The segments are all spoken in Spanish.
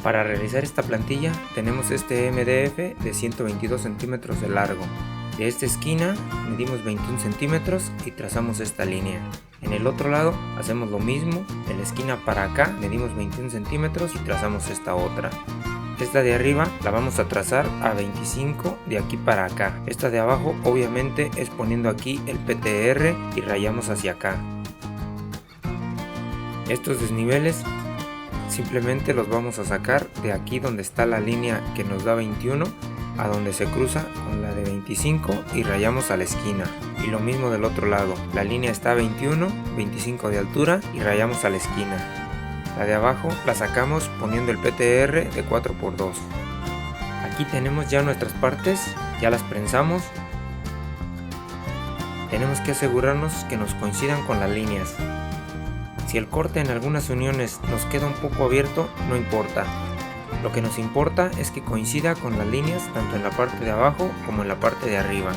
Para realizar esta plantilla tenemos este MDF de 122 centímetros de largo. De esta esquina medimos 21 centímetros y trazamos esta línea. En el otro lado hacemos lo mismo, de la esquina para acá medimos 21 centímetros y trazamos esta otra. Esta de arriba la vamos a trazar a 25 de aquí para acá. Esta de abajo obviamente es poniendo aquí el PTR y rayamos hacia acá. Estos desniveles simplemente los vamos a sacar de aquí donde está la línea que nos da 21 a donde se cruza con la de 25 y rayamos a la esquina. Y lo mismo del otro lado, la línea está a 21, 25 de altura y rayamos a la esquina. La de abajo la sacamos poniendo el PTR de 4×2. Aquí tenemos ya nuestras partes, ya las prensamos. Tenemos que asegurarnos que nos coincidan con las líneas. Si el corte en algunas uniones nos queda un poco abierto, no importa. Lo que nos importa es que coincida con las líneas tanto en la parte de abajo como en la parte de arriba.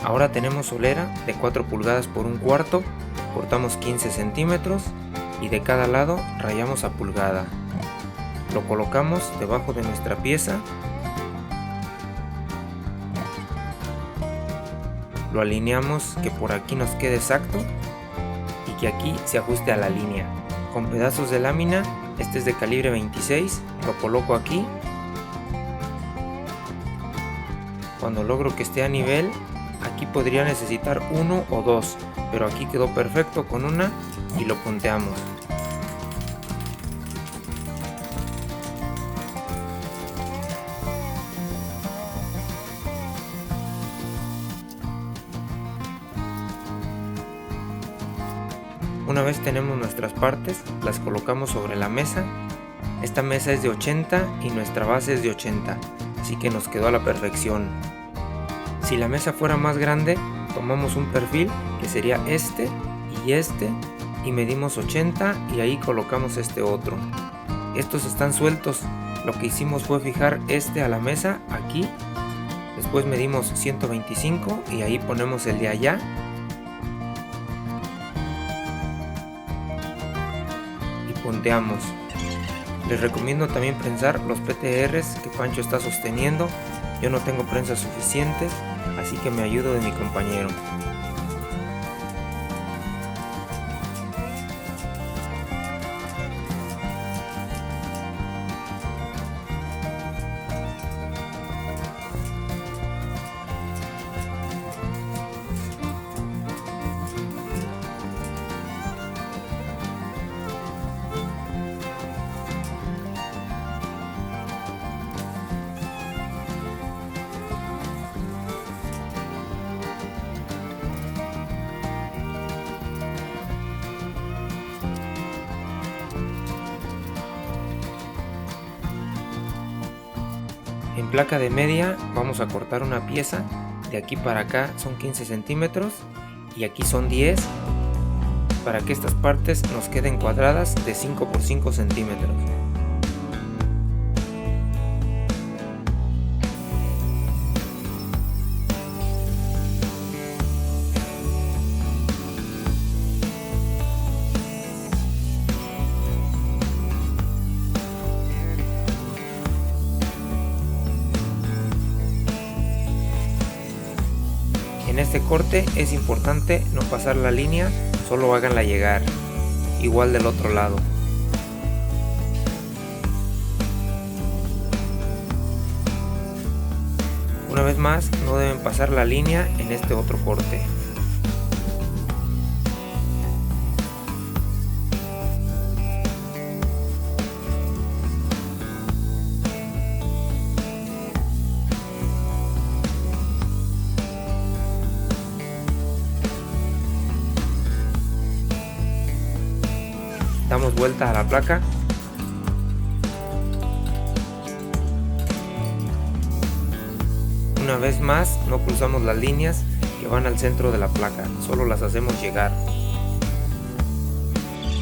Ahora tenemos solera de 4 pulgadas por 1/4, cortamos 15 centímetros y de cada lado rayamos a pulgada. Lo colocamos debajo de nuestra pieza, lo alineamos que por aquí nos quede exacto y que aquí se ajuste a la línea. Con pedazos de lámina, este es de calibre 26, lo coloco aquí. Cuando logro que esté a nivel, aquí podría necesitar 1 o 2, pero aquí quedó perfecto con una y lo punteamos. Una vez tenemos nuestras partes, las colocamos sobre la mesa. Esta mesa es de 80 y nuestra base es de 80, así que nos quedó a la perfección. Si la mesa fuera más grande, tomamos un perfil que sería este y medimos 80 y ahí colocamos este otro. Estos están sueltos, lo que hicimos fue fijar este a la mesa aquí, después medimos 125 y ahí ponemos el de allá. Y punteamos. Les recomiendo también prensar los PTRs que Pancho está sosteniendo. Yo no tengo prensas suficientes, así que me ayudo de mi compañero. En placa de media vamos a cortar una pieza, de aquí para acá son 15 centímetros y aquí son 10, para que estas partes nos queden cuadradas de 5 por 5 centímetros. En este corte es importante no pasar la línea, solo háganla llegar, igual del otro lado. Una vez más, no deben pasar la línea en este otro corte. Damos vuelta a la placa. Una vez más, no cruzamos las líneas que van al centro de la placa, solo las hacemos llegar.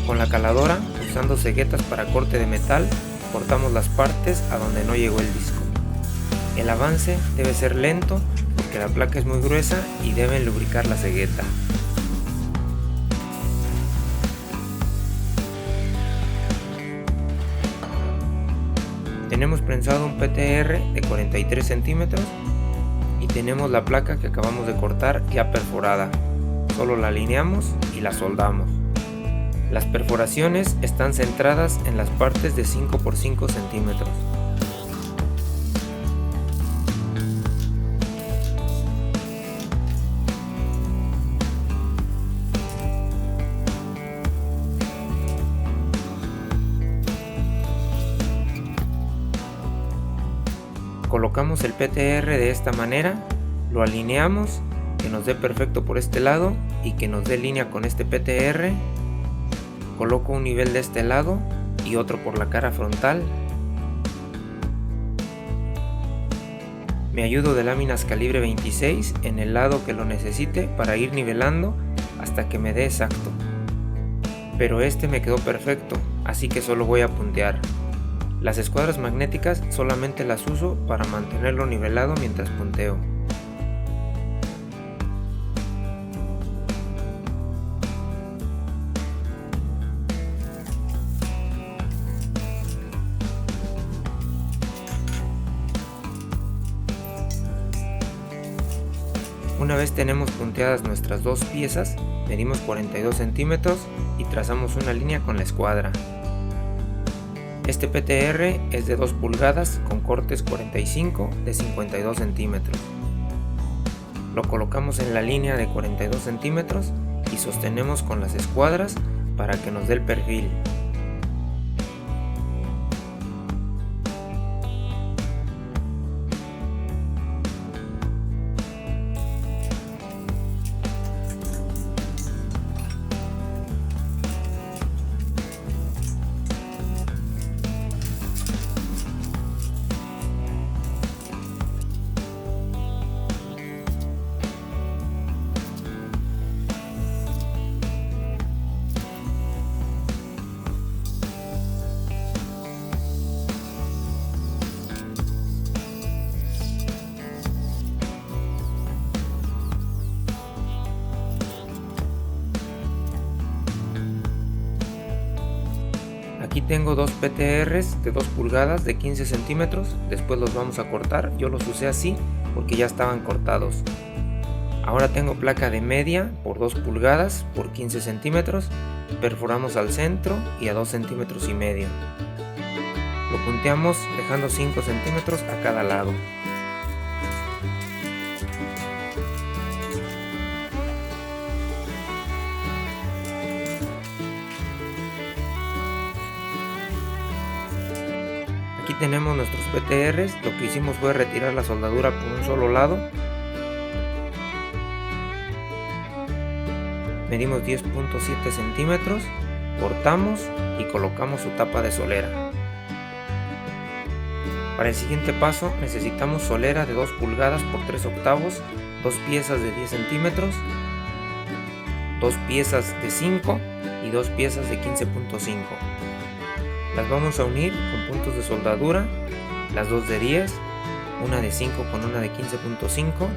Con la caladora, usando ceguetas para corte de metal, cortamos las partes a donde no llegó el disco. El avance debe ser lento porque la placa es muy gruesa y deben lubricar la cegueta. Tenemos prensado un PTR de 43 centímetros y tenemos la placa que acabamos de cortar ya perforada. Solo la alineamos y la soldamos. Las perforaciones están centradas en las partes de 5 por 5 centímetros. Colocamos el PTR de esta manera, lo alineamos, que nos dé perfecto por este lado y que nos dé línea con este PTR. Coloco un nivel de este lado y otro por la cara frontal. Me ayudo de láminas calibre 26 en el lado que lo necesite para ir nivelando hasta que me dé exacto. Pero este me quedó perfecto, así que solo voy a puntear. Las escuadras magnéticas solamente las uso para mantenerlo nivelado mientras punteo. Una vez tenemos punteadas nuestras dos piezas, medimos 42 centímetros y trazamos una línea con la escuadra. Este PTR es de 2 pulgadas con cortes 45 de 52 centímetros. Lo colocamos en la línea de 42 centímetros y sostenemos con las escuadras para que nos dé el perfil. Aquí tengo dos PTRs de 2 pulgadas de 15 centímetros, después los vamos a cortar. Yo los usé así porque ya estaban cortados. Ahora tengo placa de media por 2 pulgadas por 15 centímetros, perforamos al centro y a 2 centímetros y medio. Lo punteamos dejando 5 centímetros a cada lado. Aquí tenemos nuestros PTRs, lo que hicimos fue retirar la soldadura por un solo lado. Medimos 10.7 centímetros, cortamos y colocamos su tapa de solera. Para el siguiente paso necesitamos solera de 2 pulgadas por 3 octavos, 2 piezas de 10 centímetros, 2 piezas de 5 y 2 piezas de 15.5. Las vamos a unir con puntos de soldadura, las dos de 10, una de 5 con una de 15.5.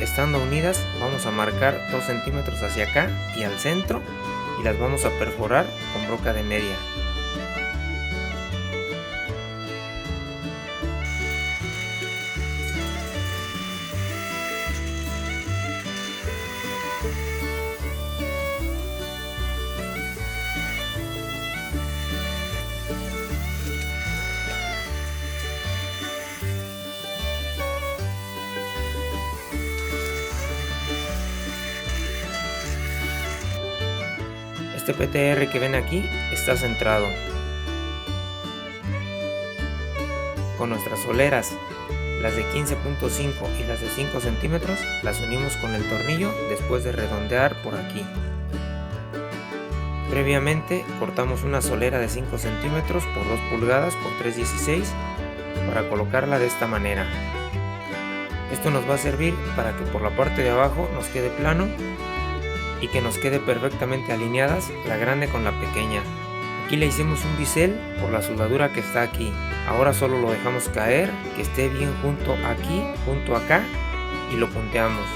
Estando unidas vamos a marcar 2 centímetros hacia acá y al centro y las vamos a perforar con broca de media. Este PTR que ven aquí está centrado. Con nuestras soleras, las de 15.5 y las de 5 centímetros, las unimos con el tornillo después de redondear por aquí. Previamente cortamos una solera de 5 centímetros por 2 pulgadas por 3,16 para colocarla de esta manera. Esto nos va a servir para que por la parte de abajo nos quede plano y que nos quede perfectamente alineadas la grande con la pequeña. Aquí le hicimos un bisel por la soldadura que está aquí. Ahora solo lo dejamos caer, que esté bien junto aquí, junto acá, y lo punteamos.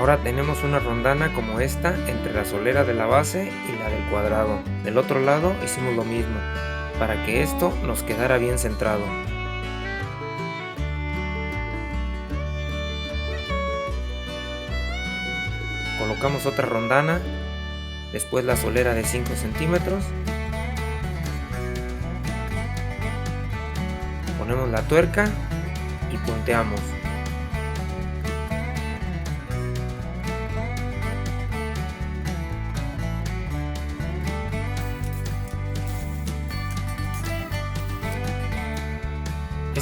Ahora tenemos una rondana como esta entre la solera de la base y la del cuadrado. Del otro lado hicimos lo mismo, para que esto nos quedara bien centrado. Colocamos otra rondana, después la solera de 5 centímetros. Ponemos la tuerca y punteamos.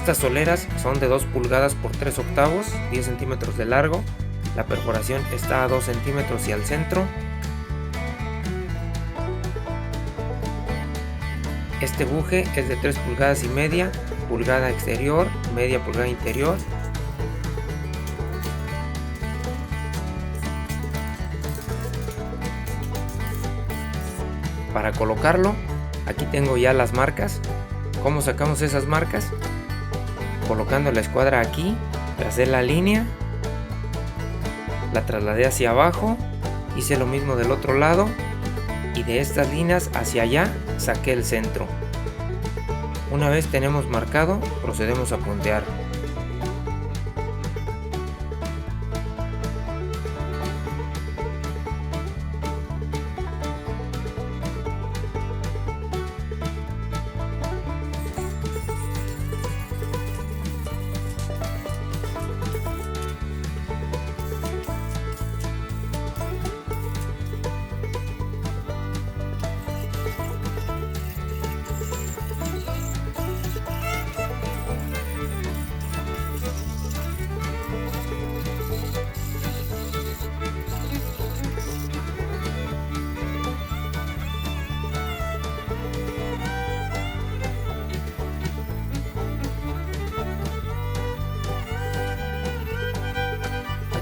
Estas soleras son de 2 pulgadas por 3 octavos, 10 centímetros de largo. La perforación está a 2 centímetros y al centro. Este buje es de 3 pulgadas y media, pulgada exterior, media pulgada interior. Para colocarlo, aquí tengo ya las marcas. ¿Cómo sacamos esas marcas? Colocando la escuadra aquí, tracé la línea, la trasladé hacia abajo, hice lo mismo del otro lado y de estas líneas hacia allá saqué el centro. Una vez tenemos marcado, procedemos a puntear.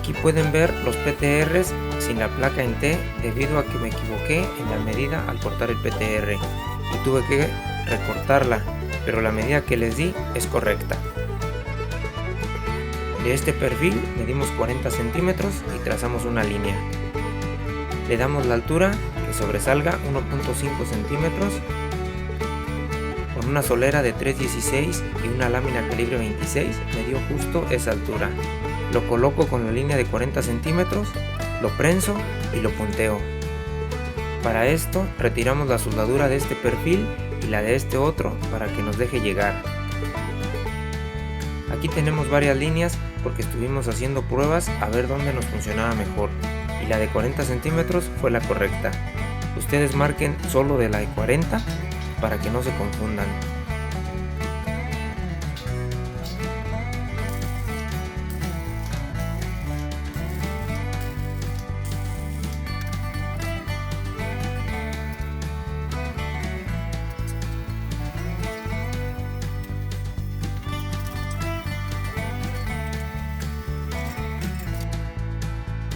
Aquí pueden ver los PTRs sin la placa en T debido a que me equivoqué en la medida al cortar el PTR y tuve que recortarla, pero la medida que les di es correcta. De este perfil medimos 40 centímetros y trazamos una línea. Le damos la altura que sobresalga 1.5 centímetros con una solera de 3,16 y una lámina calibre 26 me dio justo esa altura. Lo coloco con la línea de 40 centímetros, lo prenso y lo punteo. Para esto retiramos la soldadura de este perfil y la de este otro para que nos deje llegar. Aquí tenemos varias líneas porque estuvimos haciendo pruebas a ver dónde nos funcionaba mejor y la de 40 centímetros fue la correcta. Ustedes marquen solo de la de 40 para que no se confundan.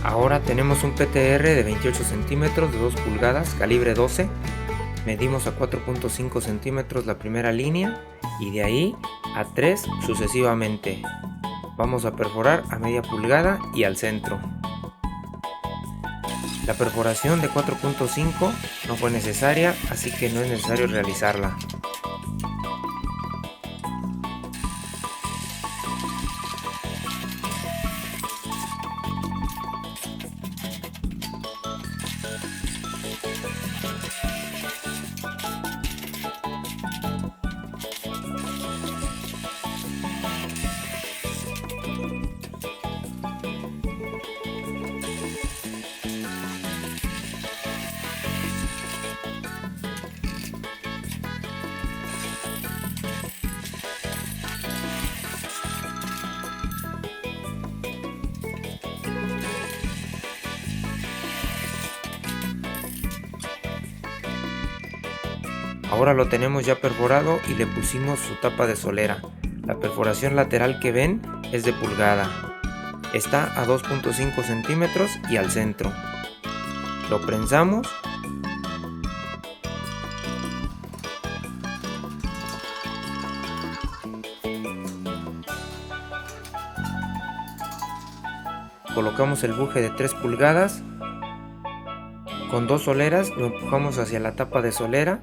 Ahora tenemos un PTR de 28 centímetros de 2 pulgadas, calibre 12. Medimos a 4.5 centímetros la primera línea y de ahí a 3 sucesivamente. Vamos a perforar a media pulgada y al centro. La perforación de 4.5 no fue necesaria, así que no es necesario realizarla. Ahora lo tenemos ya perforado y le pusimos su tapa de solera. La perforación lateral que ven es de pulgada. Está a 2.5 centímetros y al centro. Lo prensamos. Colocamos el buje de 3 pulgadas. Con 2 soleras lo empujamos hacia la tapa de solera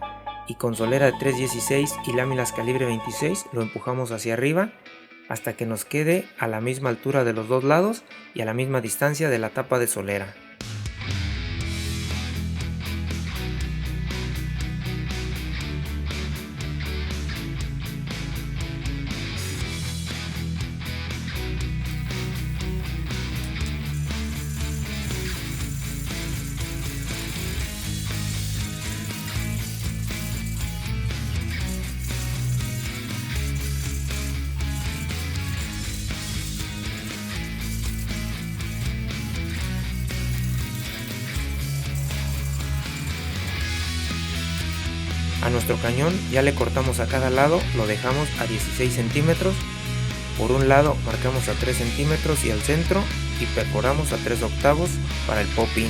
y con solera de 3.16 y láminas calibre 26 lo empujamos hacia arriba hasta que nos quede a la misma altura de los dos lados y a la misma distancia de la tapa de solera. A nuestro cañón ya le cortamos a cada lado, lo dejamos a 16 centímetros. Por un lado marcamos a 3 centímetros y al centro y perforamos a 3/8 para el pop-in.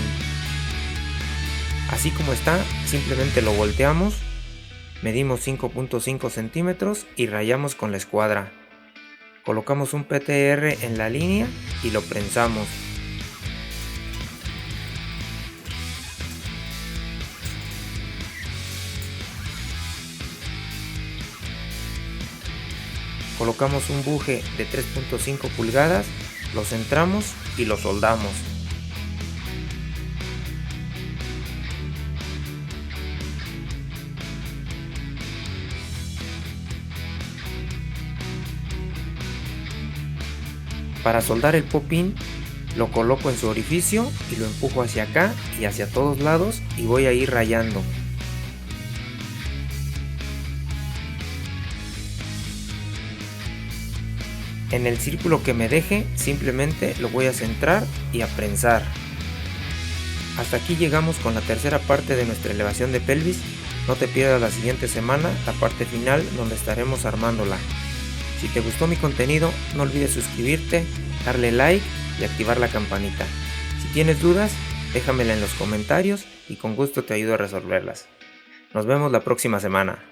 Así como está, simplemente lo volteamos, medimos 5.5 centímetros y rayamos con la escuadra. Colocamos un PTR en la línea y lo prensamos. Colocamos un buje de 3.5 pulgadas, lo centramos y lo soldamos. Para soldar el pop-in, lo coloco en su orificio y lo empujo hacia acá y hacia todos lados y voy a ir rayando. En el círculo que me deje, simplemente lo voy a centrar y a prensar. Hasta aquí llegamos con la tercera parte de nuestra elevación de pelvis. No te pierdas la siguiente semana, la parte final donde estaremos armándola. Si te gustó mi contenido, no olvides suscribirte, darle like y activar la campanita. Si tienes dudas, déjamela en los comentarios y con gusto te ayudo a resolverlas. Nos vemos la próxima semana.